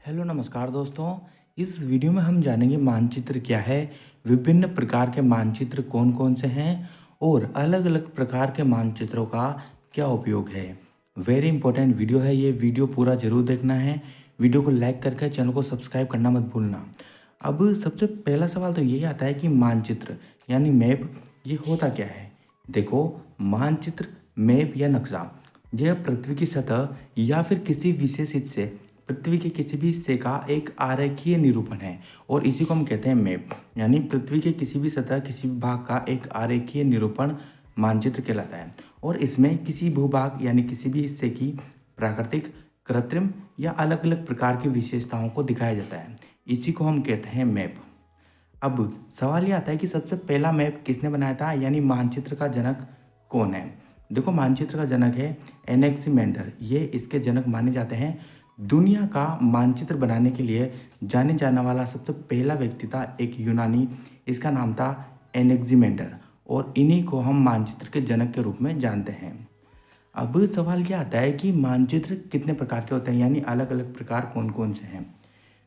Hello नमस्कार दोस्तों। इस वीडियो में हम जानेंगे मानचित्र क्या है, विभिन्न प्रकार के मानचित्र कौन कौन से हैं और अलग अलग प्रकार के मानचित्रों का क्या उपयोग है। वेरी इंपॉर्टेंट वीडियो है ये, वीडियो पूरा जरूर देखना है। वीडियो को लाइक करके चैनल को सब्सक्राइब करना मत भूलना। अब सबसे पहला सवाल तो यही आता है कि मानचित्र यानी मैप ये होता क्या है। देखो, मानचित्र मैप या नक्शा यह पृथ्वी की सतह या फिर किसी विशेष हिस्से पृथ्वी के किसी भी हिस्से का एक आरेखीय निरूपण है और इसी को हम कहते हैं मैप। यानी पृथ्वी के किसी भी सतह किसी भी भाग का एक आरेखीय निरूपण मानचित्र कहलाता है और इसमें किसी भूभाग यानी किसी भी हिस्से की प्राकृतिक, कृत्रिम या अलग अलग प्रकार की विशेषताओं को दिखाया जाता है। इसी को हम कहते हैं मैप। अब सवाल ये आता है कि सबसे पहला मैप किसने बनाया था, यानी मानचित्र का जनक कौन है। देखो, मानचित्र का जनक है एनेक्सिमेंडर। ये इसके जनक माने जाते हैं। दुनिया का मानचित्र बनाने के लिए जाने जाने वाला सबसे पहला व्यक्ति था एक यूनानी, इसका नाम था एनेक्सिमेंडर और इन्हीं को हम मानचित्र के जनक के रूप में जानते हैं। अब सवाल क्या आता है कि मानचित्र कितने प्रकार के होते हैं, यानी अलग अलग प्रकार कौन कौन से हैं।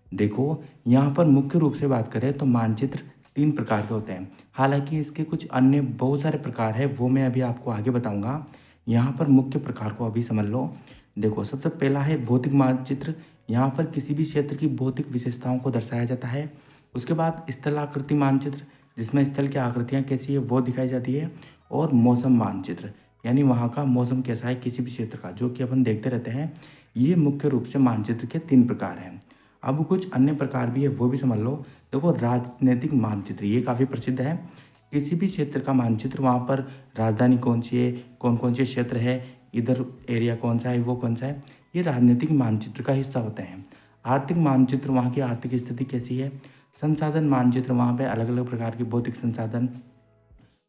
देखो, यहाँ पर मुख्य रूप से बात करें तो मानचित्र 3 प्रकार के होते हैं। हालांकि इसके कुछ अन्य बहुत सारे प्रकार हैं, वो मैं अभी आपको आगे बताऊंगा। यहाँ पर मुख्य प्रकार को अभी समझ लो। देखो, सबसे पहला है भौतिक मानचित्र। यहाँ पर किसी भी क्षेत्र की भौतिक विशेषताओं को दर्शाया जाता है। उसके बाद स्थलाकृति मानचित्र, जिसमें स्थल की आकृतियाँ कैसी है वो दिखाई जाती है। और मौसम मानचित्र, यानी वहाँ का मौसम कैसा है किसी भी क्षेत्र का, जो कि अपन देखते रहते हैं। ये मुख्य रूप से मानचित्र के 3 प्रकार हैं। अब कुछ अन्य प्रकार भी है, वो भी समझ लो। देखो, राजनीतिक मानचित्र ये काफ़ी प्रसिद्ध है। किसी भी क्षेत्र का मानचित्र, वहाँ पर राजधानी कौन सी है, कौन कौन से क्षेत्र है, इधर एरिया कौन सा है, वो कौन सा है, ये राजनीतिक मानचित्र का हिस्सा होते हैं। आर्थिक मानचित्र, वहाँ की आर्थिक स्थिति कैसी है। संसाधन मानचित्र, वहाँ पे अलग अलग प्रकार के भौतिक संसाधन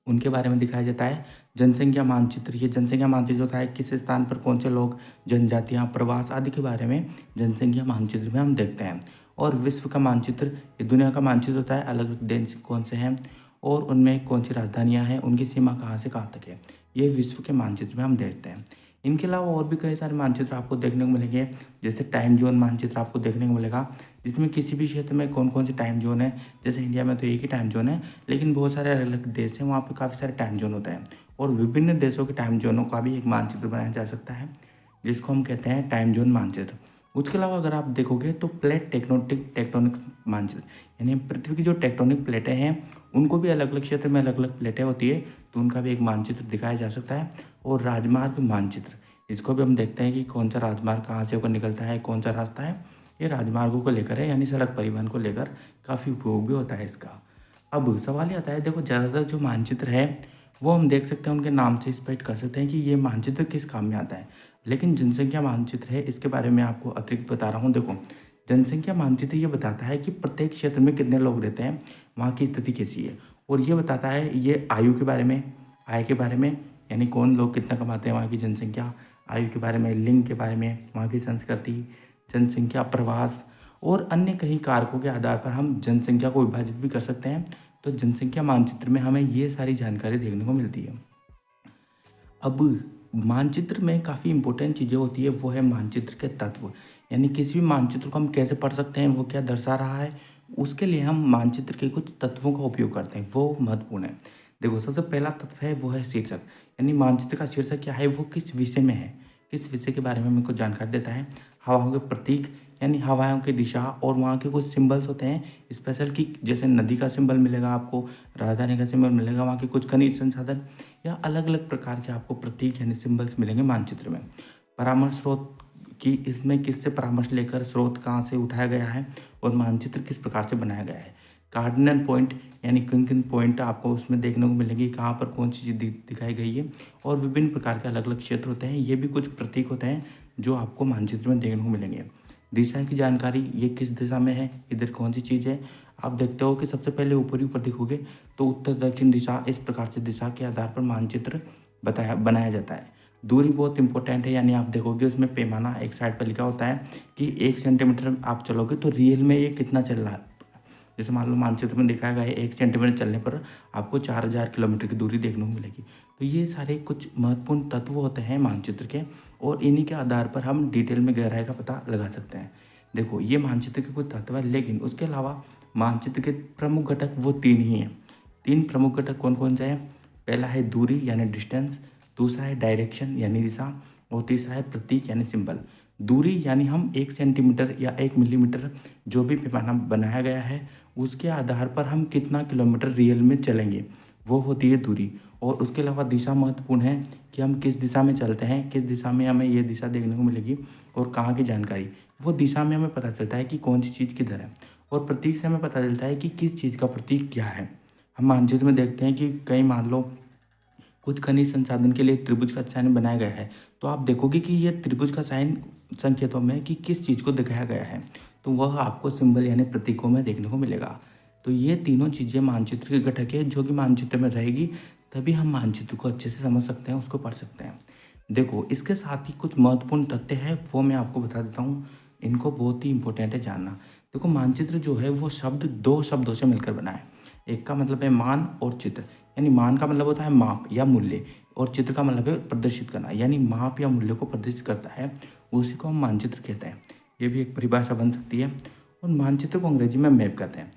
उनके बारे में दिखाया जाता है। जनसंख्या मानचित्र, ये जनसंख्या मानचित्र होता है किस स्थान पर कौन से लोग, जनजातियाँ, प्रवास आदि के बारे में जनसंख्या मानचित्र में हम देखते हैं। और विश्व का मानचित्र, ये दुनिया का मानचित्र होता है, अलग अलग देश कौन से हैं और उनमें कौन सी राजधानियाँ हैं, उनकी सीमा कहाँ से कहाँ तक है, ये विश्व के मानचित्र में हम देखते हैं। इनके अलावा और भी कई सारे मानचित्र आपको देखने को मिलेंगे, जैसे टाइम जोन मानचित्र आपको देखने को मिलेगा, जिसमें किसी भी क्षेत्र में कौन कौन से टाइम जोन है। जैसे इंडिया में तो एक ही टाइम जोन है, लेकिन बहुत सारे अलग अलग देश हैं, वहाँ पे काफ़ी सारे टाइम जोन होते हैं और विभिन्न देशों के टाइम जोनों का भी एक मानचित्र बनाया जा सकता है, जिसको हम कहते हैं टाइम जोन मानचित्र। उसके अलावा अगर आप देखोगे तो प्लेट टेक्टोनिक मानचित्र, यानी पृथ्वी की जो टेक्टोनिक प्लेटें हैं उनको भी अलग अलग क्षेत्र में अलग अलग प्लेटें होती है, तो उनका भी एक मानचित्र दिखाया जा सकता है। और राजमार्ग मानचित्र, इसको भी हम देखते हैं कि कौन सा राजमार्ग कहाँ से होकर निकलता है, कौन सा रास्ता है। ये राजमार्गों को लेकर है, यानी सड़क परिवहन को लेकर काफ़ी उपयोग भी होता है इसका। अब सवाल ये आता है, देखो ज़्यादातर जो मानचित्र है वो हम देख सकते हैं, उनके नाम से स्पष्ट कर सकते हैं कि ये मानचित्र किस काम में आता है। लेकिन जनसंख्या मानचित्र है, इसके बारे में आपको अतिरिक्त बता रहा हूँ। देखो, जनसंख्या मानचित्र ये बताता है कि प्रत्येक क्षेत्र में कितने लोग रहते हैं, वहाँ की स्थिति कैसी है। और ये बताता है ये आयु के बारे में, आय के बारे में, यानी कौन लोग कितना कमाते हैं, वहाँ की जनसंख्या, आयु के बारे में, लिंग के बारे में, वहाँ की संस्कृति, जनसंख्या, प्रवास और अन्य कई कारकों के आधार पर हम जनसंख्या को विभाजित भी कर सकते हैं। तो जनसंख्या मानचित्र में हमें ये सारी जानकारी देखने को मिलती है। अब मानचित्र में काफ़ी इंपॉर्टेंट चीज़ें होती है, वो है मानचित्र के तत्व, यानी किसी भी मानचित्र को हम कैसे पढ़ सकते हैं, वो क्या दर्शा रहा है, उसके लिए हम मानचित्र के कुछ तत्वों का उपयोग करते हैं, वो महत्वपूर्ण है। देखो, सबसे पहला तत्व है वो है शीर्षक, यानी मानचित्र का शीर्षक क्या है, वो किस विषय में है, किस विषय के बारे में हमको जानकारी देता है। हवाओं के प्रतीक, यानी हवाओं की दिशा और वहाँ के कुछ सिंबल्स होते हैं स्पेशल, की जैसे नदी का सिंबल मिलेगा आपको, राजधानी का सिंबल मिलेगा, वहाँ के कुछ खनिज संसाधन या अलग अलग प्रकार के आपको प्रतीक यानी सिंबल्स मिलेंगे मानचित्र में। परामर्श स्रोत, कि इसमें किससे परामर्श लेकर स्रोत कहाँ से उठाया गया है और मानचित्र किस प्रकार से बनाया गया है। कार्डिनल पॉइंट, यानी किन किन पॉइंट आपको उसमें देखने को मिलेंगे, कहाँ पर कौन सी चीज़ दिखाई गई है। और विभिन्न प्रकार के अलग अलग क्षेत्र होते हैं, ये भी कुछ प्रतीक होते हैं जो आपको मानचित्र में देखने को मिलेंगे। दिशा की जानकारी, ये किस दिशा में है, इधर कौन सी चीज़ है। आप देखते हो कि सबसे पहले ऊपरी ऊपर दिखोगे तो उत्तर दक्षिण दिशा, इस प्रकार से दिशा के आधार पर मानचित्र बनाया जाता है। दूरी बहुत इंपॉर्टेंट है, यानी आप देखोगे उसमें पैमाना एक साइड पर लिखा होता है कि 1 सेंटीमीटर आप चलोगे तो रियल में ये कितना चल रहा है। जैसे मान लो मानचित्र में दिखाया गया है 1 सेंटीमीटर चलने पर आपको 4000 किलोमीटर की दूरी देखने को मिलेगी। तो ये सारे कुछ महत्वपूर्ण तत्व होते हैं मानचित्र के और इन्हीं के आधार पर हम डिटेल में गहराई का पता लगा सकते हैं। देखो ये मानचित्र के कुछ तत्व है, लेकिन उसके अलावा मानचित्र के प्रमुख घटक वो तीन ही हैं। तीन प्रमुख घटक कौन कौन से हैं? पहला है दूरी यानी डिस्टेंस, दूसरा है डायरेक्शन यानी दिशा, और तीसरा है प्रतीक यानी सिंबल। दूरी यानी हम 1 सेंटीमीटर या 1 मिलीमीटर जो भी पैमाना बनाया गया है उसके आधार पर हम कितना किलोमीटर रियल में चलेंगे, वो होती है दूरी। और उसके अलावा दिशा महत्वपूर्ण है कि हम किस दिशा में चलते हैं, किस दिशा में हमें ये दिशा देखने को मिलेगी और कहाँ की जानकारी, वो दिशा में हमें पता चलता है कि कौन सी चीज़ किधर है। और प्रतीक से हमें पता चलता है कि किस चीज़ का प्रतीक क्या है। हम मानचित्र में देखते हैं कि कई मान लो कुछ खनिज संसाधन के लिए त्रिभुज का साइन बनाया गया है, तो आप देखोगे कि ये त्रिभुज का साइन संकेतों में कि किस चीज़ को दिखाया गया है, तो वह आपको सिंबल यानी प्रतीकों में देखने को मिलेगा। तो ये तीनों चीज़ें मानचित्र के घटक है, जो कि मानचित्र में रहेगी तभी हम मानचित्र को अच्छे से समझ सकते हैं, उसको पढ़ सकते हैं। देखो इसके साथ ही कुछ महत्वपूर्ण तथ्य है वो मैं आपको बता देता हूँ, इनको बहुत ही इंपॉर्टेंट है जानना। देखो मानचित्र जो है वो दो शब्दों से मिलकर बना है। एक का मतलब है मान और चित्र, यानी मान का मतलब होता है माप या मूल्य, और चित्र का मतलब है प्रदर्शित करना, यानी माप या मूल्य को प्रदर्शित करता है, उसी को हम मानचित्र कहते हैं। ये भी एक परिभाषा बन सकती है। और मानचित्र को अंग्रेजी में मैप कहते हैं।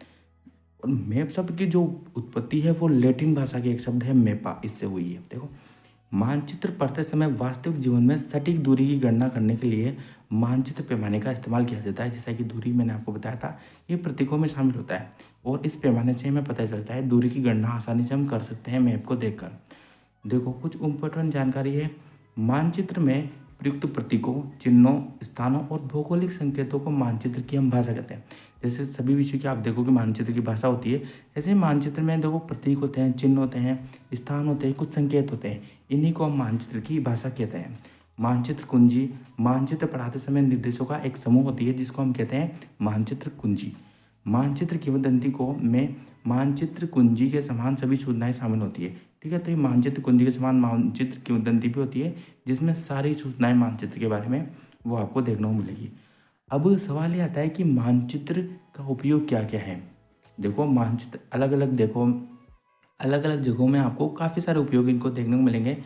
और मैप शब्द की जो उत्पत्ति है वो लैटिन भाषा के एक शब्द है मैपा, इससे हुई है। देखो मानचित्र पढ़ते समय वास्तविक जीवन में सटीक दूरी की गणना करने के लिए मानचित्र पैमाने का इस्तेमाल किया जाता है। जैसा कि दूरी मैंने आपको बताया था, ये प्रतीकों में शामिल होता है, और इस पैमाने से हमें पता चलता है दूरी की गणना आसानी से हम कर सकते हैं मैप को देखकर। देखो कुछ इम्पोर्टेंट जानकारी है। मानचित्र में प्रयुक्त प्रतीकों, चिन्हों, स्थानों और भौगोलिक संकेतों को मानचित्र की हम भाषा कहते हैं। जैसे सभी विषयों की आप देखो कि मानचित्र की भाषा होती है, ऐसे मानचित्र में देखो प्रतीक होते हैं, चिन्ह होते हैं, स्थान होते हैं, कुछ संकेत होते हैं, इन्हीं को हम मानचित्र की भाषा कहते हैं। मानचित्र कुंजी, मानचित्र पढ़ाते समय निर्देशों का एक समूह होती है जिसको हम कहते हैं मानचित्र कुंजी। मानचित्र किंवदंती को में मानचित्र कुंजी के समान सभी सूचनाएं शामिल होती है। ठीक है, तो ये मानचित्र कुंजी के समान मानचित्र किंवदंती भी होती है जिसमें सारी सूचनाएं मानचित्र के बारे में वो आपको देखने को मिलेगी। अब सवाल ये आता है कि मानचित्र का उपयोग क्या क्या है। देखो मानचित्र अलग अलग जगहों में आपको काफ़ी सारे उपयोग इनको देखने को मिलेंगे।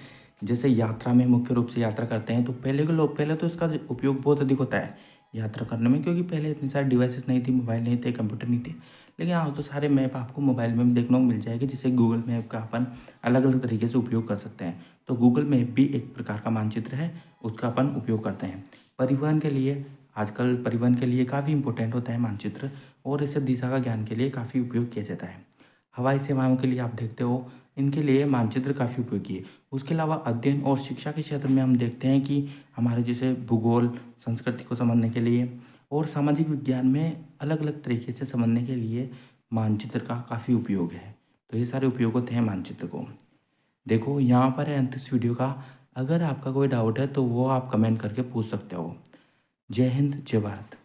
जैसे यात्रा में मुख्य रूप से यात्रा करते हैं तो पहले तो इसका उपयोग बहुत अधिक होता है यात्रा करने में, क्योंकि पहले इतनी सारी डिवाइसेस नहीं थी, मोबाइल नहीं थे, कंप्यूटर नहीं थे। लेकिन हाँ, तो सारे मैप आपको मोबाइल में भी देखने को मिल जाएगी, जिसे गूगल मैप का अपन अलग अलग तरीके से उपयोग कर सकते हैं। तो गूगल मैप भी एक प्रकार का मानचित्र है, उसका अपन उपयोग करते हैं। परिवहन के लिए आजकल परिवहन के लिए काफ़ी इंपॉर्टेंट होता है मानचित्र, और इसे दिशा का ज्ञान के लिए काफ़ी उपयोग किया जाता है। हवाई सेवाओं के लिए आप देखते हो, इनके लिए मानचित्र काफ़ी उपयोगी है। उसके अलावा अध्ययन और शिक्षा के क्षेत्र में हम देखते हैं कि हमारे जैसे भूगोल, संस्कृति को समझने के लिए और सामाजिक विज्ञान में अलग अलग तरीके से समझने के लिए मानचित्र का काफ़ी उपयोग है। तो ये सारे उपयोग होते हैं मानचित्र को। देखो यहाँ पर है अंत इस वीडियो का। अगर आपका कोई डाउट है तो वो आप कमेंट करके पूछ सकते हो। जय हिंद, जय भारत।